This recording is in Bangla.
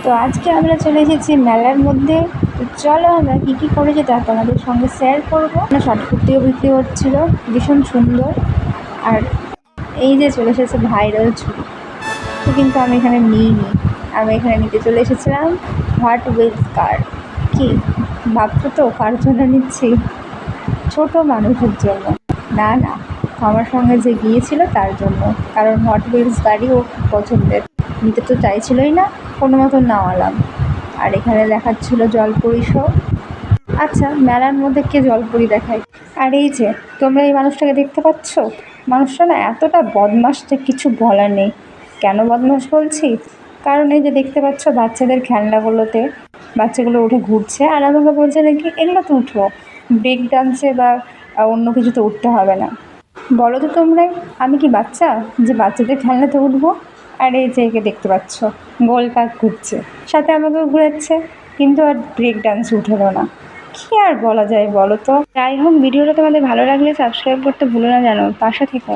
তো আজকে আমরা চলে এসেছি মেলার মধ্যে। তো চলো আমরা কী কী করেছি তা তোমাদের সঙ্গে শেয়ার করবো। শর্ট কুর্তিও বিক্রি হচ্ছিল, ভীষণ সুন্দর। আর এই যে চলে এসেছে ভাইরাল ছুরি, তো কিন্তু আমি এখানে নিইনি, আমি এখানে নিতে চলে এসেছিলাম হট হুইলস কার। কি ভাবছো তো কার জন্য নিচ্ছি? ছোট মানুষের জন্য না, না, আমার সঙ্গে যে গিয়েছিল তার জন্য, কারণ হট হুইলস গাড়ি ও খুব পছন্দের। নিতে তো চাইছিলই না, কোনো মতন নামালাম। আর এখানে দেখাচ্ছিল জলপরি শো। আচ্ছা, মেলার মধ্যে কে জলপরি দেখায়? আর এই যে তোমরা এই মানুষটাকে দেখতে পাচ্ছ, মানুষটা না এতটা বদমাশ যে কিছু বলার নেই। কেন বদমাশ বলছি? কারণ এই যে দেখতে পাচ্ছ বাচ্চাদের খেলনাগুলোতে বাচ্চাগুলো উঠে ঘুরছে, আর আমাকে বলছে নাকি এগুলোতে উঠো, ব্রেক ডান্সে বা অন্য কিছুতে উঠতে হবে না। বলো তো তোমরাই, আমি কি বাচ্চা যে বাচ্চাদের খেলনাতে উঠবো? আর এই যে একে দেখতে পাচ্ছ গোল পাক ঘুরছে, সাথে আমাকেও ঘুরাচ্ছে, কিন্তু আর ব্রেক ডান্স উঠলো না। কী আর বলা যায় বলো তো? যাই হোক, ভিডিওটা তোমাদের ভালো লাগলে সাবস্ক্রাইব করতে ভুলো না, জানো, পাশে থেকো।